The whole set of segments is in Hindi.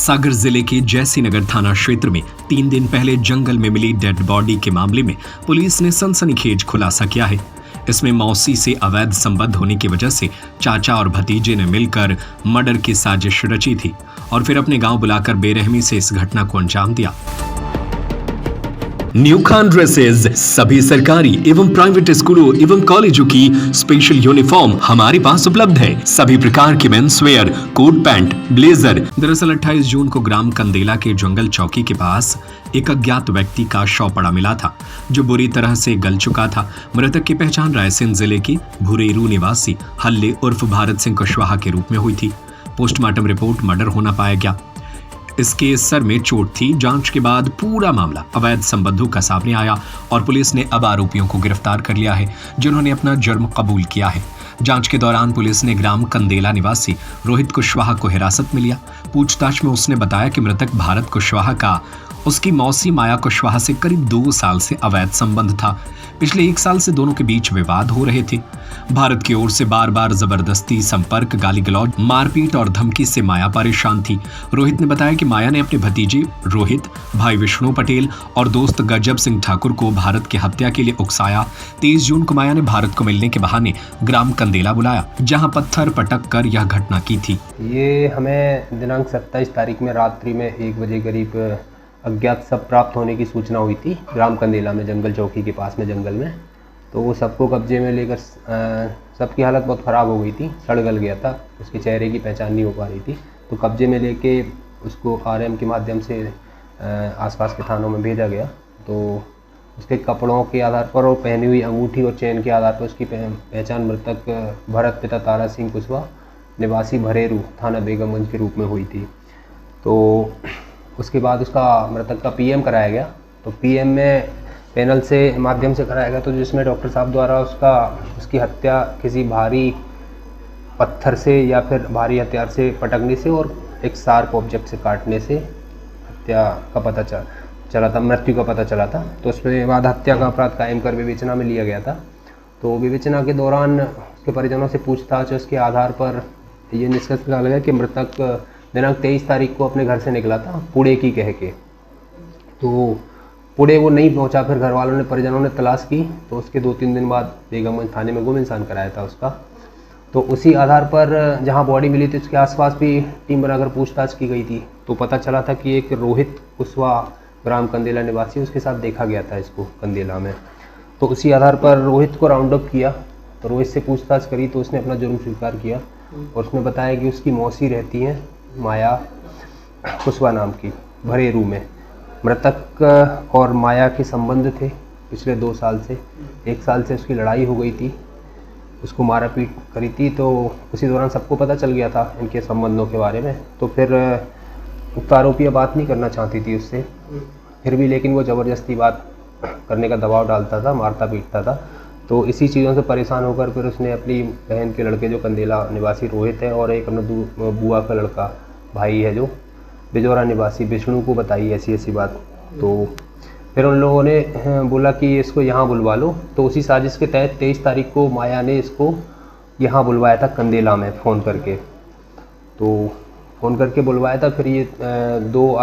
सागर जिले के जैसीनगर थाना क्षेत्र में 3 दिन पहले जंगल में मिली डेड बॉडी के मामले में पुलिस ने सनसनीखेज खुलासा किया है। इसमें मौसी से अवैध संबंध होने की वजह से चाचा और भतीजे ने मिलकर मर्डर की साजिश रची थी और फिर अपने गांव बुलाकर बेरहमी से इस घटना को अंजाम दिया। न्यू खान ड्रेसेज सभी सरकारी एवं प्राइवेट स्कूलों एवं कॉलेजों की स्पेशल यूनिफॉर्म हमारे पास उपलब्ध है। सभी प्रकार के men's wear, coat pant, blazer. दरअसल 28 जून को ग्राम कंदेला के जंगल चौकी के पास एक अज्ञात व्यक्ति का शव पड़ा मिला था, जो बुरी तरह से गल चुका था। मृतक की पहचान रायसेन जिले की भुरेरू निवासी हल्ले उर्फ भारत सिंह कुशवाहा के रूप में हुई थी। पोस्टमार्टम रिपोर्ट मर्डर होना पाया गया। इसके सर में चोट थी। जांच के बाद पूरा मामला अवैध संबंधों का सामने आया और पुलिस ने अब आरोपियों को गिरफ्तार कर लिया है, जिन्होंने अपना जुर्म कबूल किया है। जांच के दौरान पुलिस ने ग्राम कंदेला निवासी रोहित कुशवाहा को हिरासत में लिया। पूछताछ में उसने बताया कि मृतक भारत कुशवाहा का उसकी मौसी माया कुशवाहा से करीब 2 साल से अवैध संबंध था। पिछले 1 साल से दोनों के बीच विवाद हो रहे थे। भारत की ओर से बार बार जबरदस्ती संपर्क, गाली गलौज, मारपीट और धमकी से माया परेशान थी। रोहित ने बताया कि माया ने अपने भतीजे रोहित, भाई विष्णु पटेल और दोस्त गजब सिंह ठाकुर को भारत की हत्या के लिए उकसाया। 23 जून को माया ने भारत को मिलने के बहाने ग्राम कंदेला बुलाया, जहां पत्थर पटक कर यह घटना की थी। ये हमें दिनांक 27 तारीख में रात्रि में 1 बजे करीब अज्ञात शव प्राप्त होने की सूचना हुई थी ग्राम कंदेला में, जंगल चौकी के पास में जंगल में। तो वो सबको कब्जे में लेकर सबकी हालत बहुत ख़राब हो गई थी, सड़ गल गया था, उसके चेहरे की पहचान नहीं हो पा रही थी। तो कब्जे में लेके उसको आरएम के माध्यम से आसपास के थानों में भेजा गया। तो उसके कपड़ों के आधार पर और पहनी हुई अंगूठी और चेन के आधार पर उसकी पहचान मृतक भरत पिता तारा सिंह कुशवाहा निवासी भरेरू थाना बेगमगंज के रूप में हुई थी। तो उसके बाद उसका मृतक का पीएम कराया गया। तो पीएम में पैनल से माध्यम से कराया गया, तो जिसमें डॉक्टर साहब द्वारा उसकी हत्या किसी भारी पत्थर से या फिर भारी हथियार से पटकने से और एक शार्प ऑब्जेक्ट से काटने से हत्या का पता चला था, मृत्यु का पता चला था। तो उसके बाद हत्या का अपराध कायम कर विवेचना में लिया गया था। तो विवेचना के दौरान उसके परिजनों से पूछताछ, उसके आधार पर ये निष्कर्ष निकाला गया कि मृतक दिनांक 23 तारीख को अपने घर से निकला था पुणे की कह के। तो पुणे वो नहीं पहुंचा, फिर घर वालों ने परिजनों ने तलाश की, तो उसके 2-3 दिन बाद बेगमगंज थाने में गुम इंसान कराया था उसका। तो उसी आधार पर जहां बॉडी मिली थी उसके आसपास भी टीम बनाकर पूछताछ की गई थी। तो पता चला था कि एक रोहित कुशवाहा ग्राम कंदेला निवासी, उसके साथ देखा गया था इसको कंदेला में। तो उसी आधार पर रोहित को राउंड अप किया, तो रोहित से पूछताछ करी तो उसने अपना जुर्म स्वीकार किया और उसने बताया कि उसकी मौसी रहती हैं माया कुशवाहा नाम की भरेरू में। मृतक और माया के संबंध थे पिछले 2 साल से। 1 साल से उसकी लड़ाई हो गई थी, उसको मारा पीट करी थी। तो उसी दौरान सबको पता चल गया था इनके संबंधों के बारे में। तो फिर उक्त आरोपी बात नहीं करना चाहती थी उससे, फिर भी लेकिन वो ज़बरदस्ती बात करने का दबाव डालता था, मारता पीटता था। तो इसी चीज़ों से परेशान होकर फिर उसने अपनी बहन के लड़के जो कंदेला निवासी रोहित है और एक अपना बुआ का लड़का भाई है जो बिजौरा निवासी विष्णु को बताई ऐसी बात। तो फिर उन लोगों ने बोला कि इसको यहाँ बुलवा लो। तो उसी साजिश के तहत 23 तारीख को माया ने इसको यहाँ बुलवाया था कंदेला में फ़ोन करके। तो फ़ोन करके बुलवाया था। फिर ये 2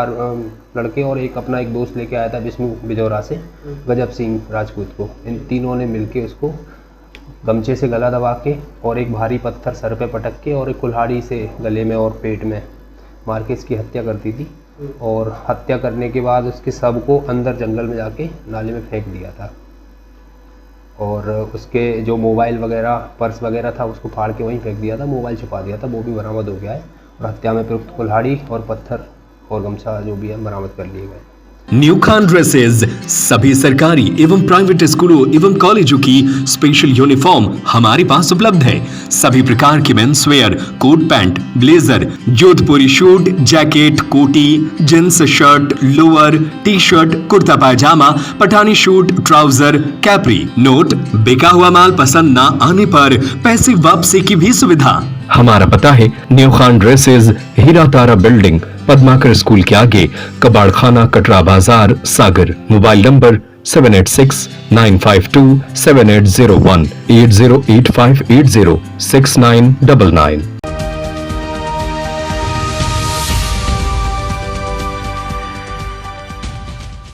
लड़के और एक अपना एक दोस्त लेके आया था विष्णु बिजौरा से, गजब सिंह राजपूत को। इन तीनों ने मिलके उसको गमछे से गला दबा के और एक भारी पत्थर सर पे पटक के और एक कुल्हाड़ी से गले में और पेट में मार के इसकी हत्या कर दी थी। और हत्या करने के बाद उसके शव को अंदर जंगल में जाके नाले में फेंक दिया था और उसके जो मोबाइल वगैरह, पर्स वगैरह था उसको फाड़ के वहीं फेंक दिया था, मोबाइल छुपा दिया था, वो भी बरामद हो गया है। और हत्या में प्रयुक्त कुल्हाड़ी और पत्थर और गमछा जो भी है बरामद कर लिए गए। न्यू खान ड्रेसेज सभी सरकारी एवं प्राइवेट स्कूलों एवं कॉलेजों की स्पेशल यूनिफॉर्म हमारे पास उपलब्ध है। सभी प्रकार के men's wear, coat pant, blazer, Jodhpuri suit, jacket, कोटी, jeans shirt, lower, T shirt, kurta pyjama, Pathani suit, trouser, capri. Note: बिका हुआ माल पसंद ना आने पर पैसे वापसी की भी सुविधा। हमारा पता है न्यू खान ड्रेसेज, हीरा तारा बिल्डिंग, पद्माकर स्कूल के आगे, कबाड़ खाना, कटरा बाजार, सागर। Mobile number 7869527801 8085806999।